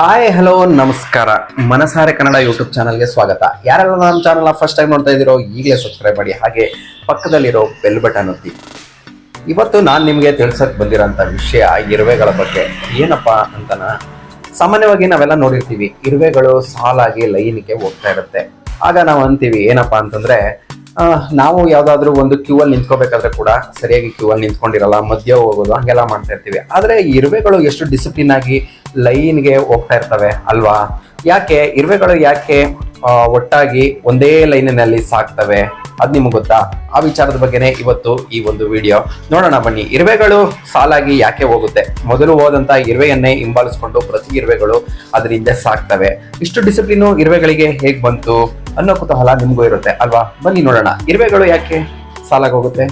Hi hello ನಮಸ್ಕಾರ. ಮನಸಾರೆ Kannada YouTube ಚಾನಲ್ಗೆ ಸ್ವಾಗತ. ಯಾರೆಲ್ಲ ನಮ್ಮ ಚಾನಲ್ನ ಫಸ್ಟ್ ಟೈಮ್ ನೋಡ್ತಾ ಇದ್ದೀರೋ ಈಗಲೇ ಸಬ್ಸ್ಕ್ರೈಬ್ ಮಾಡಿ, ಹಾಗೆ ಪಕ್ಕದಲ್ಲಿರೋ ಬೆಲ್ ಬಟನ್ ಒತ್ತಿ. ಇವತ್ತು ನಾನು ನಿಮಗೆ ತಿಳಿಸಕ್ಕೆ ಬಂದಿರೋಂಥ ವಿಷಯ ಇರುವೆಗಳ ಬಗ್ಗೆ. ಏನಪ್ಪಾ ಅಂತನ, ಸಾಮಾನ್ಯವಾಗಿ ನಾವೆಲ್ಲ ನೋಡಿರ್ತೀವಿ, ಇರುವೆಗಳು ಸಾಲಾಗಿ ಲೈನಿಗೆ ಹೋಗ್ತಾ ಇರುತ್ತೆ. ಆಗ ನಾವು ಅಂತೀವಿ ಏನಪ್ಪಾ ಅಂತಂದ್ರೆ, ನಾವು ಯಾವ್ದಾದ್ರು ಒಂದು ಕ್ಯೂ ಅಲ್ಲಿ ನಿಂತ್ಕೋಬೇಕಾದ್ರೆ ಕೂಡ ಸರಿಯಾಗಿ ಕ್ಯೂ ಅಲ್ಲಿ ನಿಂತ್ಕೊಂಡಿರಲ್ಲ, ಮಧ್ಯ ಹೋಗೋದು ಹಂಗೆಲ್ಲ ಮಾಡ್ತಾ ಇರ್ತೀವಿ. ಆದ್ರೆ ಇರುವೆಗಳು ಎಷ್ಟು ಡಿಸಿಪ್ಲಿನ್ ಆಗಿ ಲೈನ್ಗೆ ಹೋಗ್ತಾ ಇರ್ತವೆ ಅಲ್ವಾ? ಯಾಕೆ ಇರುವೆಗಳು ಒಟ್ಟಾಗಿ ಒಂದೇ ಲೈನಿನಲ್ಲಿ ಸಾಕ್ತವೆ? ಅದ್ ನಿಮ್ಗೆ ಗೊತ್ತಾ? ಆ ವಿಚಾರದ ಬಗ್ಗೆನೇ ಇವತ್ತು ಈ ಒಂದು ವಿಡಿಯೋ ನೋಡೋಣ ಬನ್ನಿ. ಇರುವೆಗಳು ಸಾಲಾಗಿ ಯಾಕೆ ಹೋಗುತ್ತೆ? ಮೊದಲು ಹೋದಂತ ಇರುವೆಯನ್ನೇ ಹಿಂಬಾಲಿಸ್ಕೊಂಡು ಪ್ರತಿ ಇರುವೆಗಳು ಅದ್ರ ಹಿಂದೆ ಸಾಕ್ತವೆ. ಇಷ್ಟು ಡಿಸಿಪ್ಲಿನು ಇರುವೆಗಳಿಗೆ ಹೇಗ್ ಬಂತು ಅನ್ನೋ ಕುತೂಹಲ ನಿಮ್ಗೂ ಇರುತ್ತೆ ಅಲ್ವಾ? ಬನ್ನಿ ನೋಡೋಣ, ಇರುವೆಗಳು ಯಾಕೆ ಸಾಲಾಗಿ ಹೋಗುತ್ತೆ.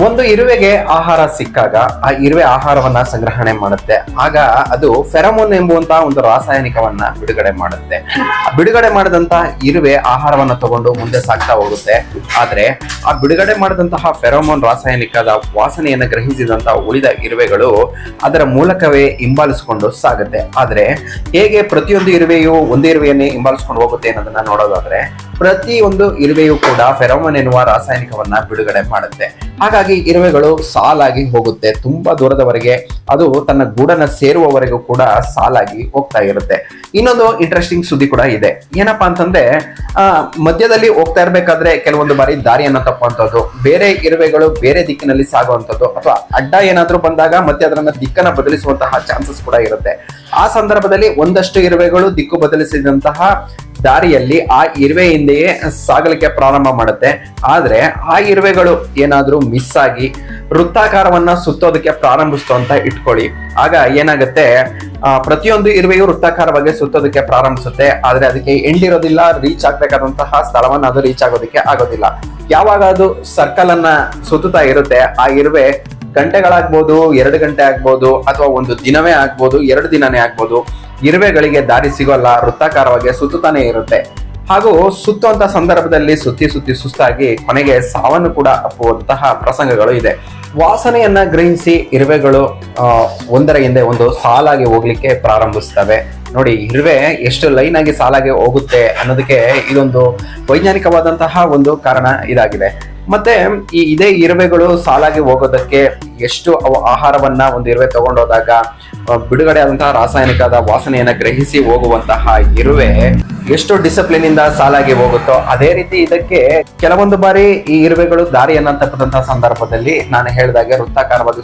ಒಂದು ಇರುವೆಗೆ ಆಹಾರ ಸಿಕ್ಕಾಗ ಆ ಇರುವೆ ಆಹಾರವನ್ನ ಸಂಗ್ರಹಣೆ ಮಾಡುತ್ತೆ. ಆಗ ಅದು ಫೆರಮೋನ್ ಎಂಬುವಂತಹ ಒಂದು ರಾಸಾಯನಿಕವನ್ನ ಬಿಡುಗಡೆ ಮಾಡುತ್ತೆ. ಬಿಡುಗಡೆ ಮಾಡಿದಂತ ಇರುವೆ ಆಹಾರವನ್ನ ತಗೊಂಡು ಮುಂದೆ ಸಾಕ್ತಾ ಹೋಗುತ್ತೆ. ಆದ್ರೆ ಆ ಬಿಡುಗಡೆ ಮಾಡಿದಂತಹ ಫೆರಮೋನ್ ರಾಸಾಯನಿಕದ ವಾಸನೆಯನ್ನ ಗ್ರಹಿಸಿದಂತಹ ಉಳಿದ ಇರುವೆಗಳು ಅದರ ಮೂಲಕವೇ ಹಿಂಬಾಲಿಸಿಕೊಂಡು ಸಾಗುತ್ತೆ. ಆದ್ರೆ ಹೇಗೆ ಪ್ರತಿಯೊಂದು ಇರುವೆಯು ಒಂದೇ ಇರುವೆಯನ್ನೇ ಹಿಂಬಾಲಿಸ್ಕೊಂಡು ಹೋಗುತ್ತೆ ಅನ್ನೋದನ್ನ ನೋಡೋದಾದ್ರೆ, ಪ್ರತಿಯೊಂದು ಇರುವೆಯು ಕೂಡ ಫೆರಮೋನ್ ಎನ್ನುವ ರಾಸಾಯನಿಕವನ್ನ ಬಿಡುಗಡೆ ಮಾಡುತ್ತೆ. ಹಾಗಾಗಿ ಇರುವೆಗಳು ಸಾಲಾಗಿ ಹೋಗುತ್ತೆ. ತುಂಬಾ ದೂರದವರೆಗೆ, ಅದು ತನ್ನ ಗೂಡನ್ನ ಸೇರುವವರೆಗೂ ಕೂಡ ಸಾಲಾಗಿ ಹೋಗ್ತಾ ಇರುತ್ತೆ. ಇನ್ನೊಂದು ಇಂಟ್ರೆಸ್ಟಿಂಗ್ ಸುದ್ದಿ ಕೂಡ ಇದೆ. ಏನಪ್ಪಾ ಅಂತಂದ್ರೆ, ಮಧ್ಯದಲ್ಲಿ ಹೋಗ್ತಾ ಇರ್ಬೇಕಾದ್ರೆ ಕೆಲವೊಂದು ಬಾರಿ ದಾರಿಯನ್ನ ತಪ್ಪುವಂಥದ್ದು, ಬೇರೆ ಇರುವೆಗಳು ಬೇರೆ ದಿಕ್ಕಿನಲ್ಲಿ ಸಾಗುವಂಥದ್ದು, ಅಥವಾ ಅಡ್ಡ ಏನಾದ್ರೂ ಬಂದಾಗ ಮತ್ತೆ ಅದನ್ನ ದಿಕ್ಕನ್ನ ಬದಲಿಸುವಂತಹ ಚಾನ್ಸಸ್ ಕೂಡ ಇರುತ್ತೆ. ಆ ಸಂದರ್ಭದಲ್ಲಿ ಒಂದಷ್ಟು ಇರುವೆಗಳು ದಿಕ್ಕು ಬದಲಿಸಿದಂತಹ ದಾರಿಯಲ್ಲಿ ಆ ಇರುವೆ ಹಿಂದೆಯೇ ಸಾಗಲಿಕ್ಕೆ ಪ್ರಾರಂಭ ಮಾಡುತ್ತೆ. ಆದ್ರೆ ಆ ಇರುವೆಗಳು ಏನಾದ್ರೂ ಮಿಸ್ ಆಗಿ ವೃತ್ತಾಕಾರವನ್ನ ಸುತ್ತೋದಕ್ಕೆ ಪ್ರಾರಂಭಿಸ್ತು ಅಂತ ಇಟ್ಕೊಳ್ಳಿ. ಆಗ ಏನಾಗುತ್ತೆ, ಪ್ರತಿಯೊಂದು ಇರುವೆಯು ವೃತ್ತಾಕಾರವಾಗಿ ಸುತ್ತೋದಕ್ಕೆ ಪ್ರಾರಂಭಿಸುತ್ತೆ. ಆದ್ರೆ ಅದಕ್ಕೆ ಎಂಡ್ ಇರೋದಿಲ್ಲ, ರೀಚ್ ಆಗ್ಬೇಕಾದಂತಹ ಸ್ಥಳವನ್ನ ಅದು ರೀಚ್ ಆಗೋದಕ್ಕೆ ಆಗೋದಿಲ್ಲ. ಯಾವಾಗ ಅದು ಸರ್ಕಲ್ ಅನ್ನ ಸುತ್ತುತ್ತಾ ಇರುತ್ತೆ, ಆ ಇರುವೆ ಗಂಟೆಗಳಾಗ್ಬೋದು, 2 ಗಂಟೆ ಆಗ್ಬೋದು, ಅಥವಾ ಒಂದು ದಿನವೇ ಆಗ್ಬೋದು, 2 ದಿನನೇ ಆಗ್ಬೋದು, ಇರುವೆಗಳಿಗೆ ದಾರಿ ಸಿಗೋಲ್ಲ, ವೃತ್ತಾಕಾರವಾಗಿ ಸುತ್ತುತ್ತಾನೆ ಇರುತ್ತೆ. ಹಾಗೂ ಸುತ್ತುವಂತ ಸಂದರ್ಭದಲ್ಲಿ ಸುತ್ತಿ ಸುಸ್ತಾಗಿ ಕೊನೆಗೆ ಸಾವನ್ನು ಕೂಡ ಅಪ್ಪುವಂತಹ ಪ್ರಸಂಗಗಳು ಇದೆ. ವಾಸನೆಯನ್ನ ಗ್ರಹಿಸಿ ಇರುವೆಗಳು ಒಂದರ ಹಿಂದೆ ಒಂದು ಸಾಲಾಗಿ ಹೋಗ್ಲಿಕ್ಕೆ ಪ್ರಾರಂಭಿಸ್ತವೆ. ನೋಡಿ, ಇರುವೆ ಎಷ್ಟು ಲೈನ್ ಆಗಿ ಸಾಲಾಗಿ ಹೋಗುತ್ತೆ ಅನ್ನೋದಕ್ಕೆ ಇದೊಂದು ವೈಜ್ಞಾನಿಕವಾದಂತಹ ಒಂದು ಕಾರಣ ಇದಾಗಿದೆ. ಮತ್ತೆ ಇದೇ ಇರುವೆಗಳು ಸಾಲಾಗಿ ಹೋಗೋದಕ್ಕೆ ಎಷ್ಟು ಆಹಾರವನ್ನ ಒಂದು ಇರುವೆ ತಗೊಂಡೋದಾಗ ಬಿಡುಗಡೆ ಆದಂತಹ ರಾಸಾಯನಿಕದ ವಾಸನೆಯನ್ನ ಗ್ರಹಿಸಿ ಹೋಗುವಂತಹ ಇರುವೆ ಎಷ್ಟು ಡಿಸಿಪ್ಲಿನ್ ಇಂದ ಸಾಲಾಗಿ ಹೋಗುತ್ತೋ, ಅದೇ ರೀತಿ ಇದಕ್ಕೆ ಕೆಲವೊಂದು ಬಾರಿ ಈ ಇರುವೆಗಳು ದಾರಿಯನ್ನ ತಪ್ಪದಂತಹ ಸಂದರ್ಭದಲ್ಲಿ, ನಾನು ಹೇಳಿದಾಗೆ ವೃತ್ತಾಕಾರವಾಗಿ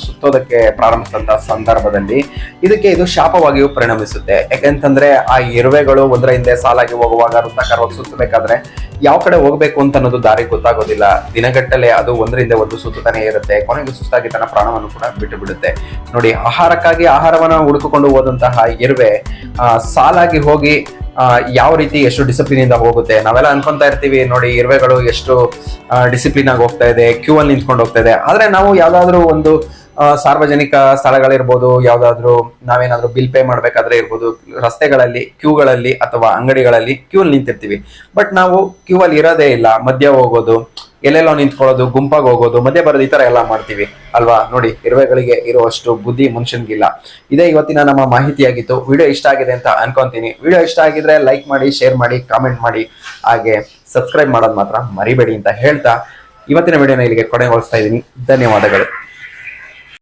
ಸುತ್ತೋದಕ್ಕೆ ಪ್ರಾರಂಭಿಸಿದಂತಹ ಸಂದರ್ಭದಲ್ಲಿ ಇದಕ್ಕೆ ಇದು ಶಾಪವಾಗಿಯೂ ಪರಿಣಮಿಸುತ್ತೆ. ಯಾಕೆಂತಂದ್ರೆ ಆ ಇರುವೆಗಳು ಒಂದರ ಹಿಂದೆ ಸಾಲಾಗಿ ಹೋಗುವಾಗ ವೃತ್ತಾಕಾರವಾಗಿ ಸುತ್ತಬೇಕಾದ್ರೆ ಯಾವ ಕಡೆ ಹೋಗ್ಬೇಕು ಅಂತ ಅನ್ನೋದು ದಾರಿ ಗೊತ್ತಾಗೋದಿಲ್ಲ. ದಿನಗಟ್ಟಲೆ ಅದು ಒಂದರಿಂದ ಒಂದು ಸುತ್ತಾನೆ ಇರುತ್ತೆ. ಕೊನೆಗೆ ಸುಸ್ತಾಗಿ ತನ್ನ ಪ್ರಾಣವನ್ನು ಕೂಡ ಬಿಟ್ಟು ಬಿಡುತ್ತೆ. ನೋಡಿ, ಆಹಾರಕ್ಕಾಗಿ ಆಹಾರವನ್ನ ಹುಡುಕಿಕೊಂಡು ಹೋದಂತಹ ಇರುವೆ ಸಾಲಾಗಿ ಹೋಗಿ ಯಾವ ರೀತಿ ಎಷ್ಟು ಡಿಸಿಪ್ಲಿನ್ ಇಂದ ಹೋಗುತ್ತೆ. ನಾವೆಲ್ಲ ಅನ್ಕೊಂತ ಇರ್ತೀವಿ, ನೋಡಿ ಇರುವೆಗಳು ಎಷ್ಟು ಡಿಸಿಪ್ಲಿನ್ ಆಗಿ ಹೋಗ್ತಾ ಇದೆ, ಕ್ಯೂ ಅಲ್ಲಿ ನಿಂತ್ಕೊಂಡು ಹೋಗ್ತಾ ಇದೆ. ಆದ್ರೆ ನಾವು ಯಾವ್ದಾದ್ರು ಒಂದು ಸಾರ್ವಜನಿಕ ಸ್ಥಳಗಳಿರ್ಬೋದು, ಯಾವ್ದಾದ್ರು ನಾವೇನಾದ್ರೂ ಬಿಲ್ ಪೇ ಮಾಡ್ಬೇಕಾದ್ರೆ ಇರ್ಬೋದು, ರಸ್ತೆಗಳಲ್ಲಿ ಕ್ಯೂಗಳಲ್ಲಿ ಅಥವಾ ಅಂಗಡಿಗಳಲ್ಲಿ ಕ್ಯೂ ಅಲ್ಲಿ ನಿಂತಿರ್ತೀವಿ. ಬಟ್ ನಾವು ಕ್ಯೂ ಅಲ್ಲಿ ಇರೋದೇ ಇಲ್ಲ, ಮಧ್ಯ ಹೋಗೋದು, ಎಲ್ಲೆಲ್ಲೋ ನಿಂತ್ಕೊಳ್ಳೋದು, ಗುಂಪಾಗಿ ಹೋಗೋದು, ಮಧ್ಯೆ ಬರೋದು, ಈ ತರ ಎಲ್ಲ ಮಾಡ್ತೀವಿ ಅಲ್ವಾ? ನೋಡಿ, ಇರುವೆಗಳಿಗೆ ಇರುವಷ್ಟು ಬುದ್ಧಿ ಮನುಷ್ಯನ್ಗಿಲ್ಲ. ಇದೇ ಇವತ್ತಿನ ನಮ್ಮ ಮಾಹಿತಿಯಾಗಿತ್ತು. ವಿಡಿಯೋ ಇಷ್ಟ ಆಗಿದೆ ಅಂತ ಅನ್ಕೊಂತೀನಿ. ವಿಡಿಯೋ ಇಷ್ಟ ಆಗಿದ್ರೆ ಲೈಕ್ ಮಾಡಿ, ಶೇರ್ ಮಾಡಿ, ಕಾಮೆಂಟ್ ಮಾಡಿ, ಹಾಗೆ ಸಬ್ಸ್ಕ್ರೈಬ್ ಮಾಡೋದು ಮಾತ್ರ ಮರಿಬೇಡಿ ಅಂತ ಹೇಳ್ತಾ ಇವತ್ತಿನ ವಿಡಿಯೋನ ಇಲ್ಲಿಗೆ ಕೊನೆಗೊಳಿಸ್ತಾ ಇದ್ದೀನಿ. ಧನ್ಯವಾದಗಳು.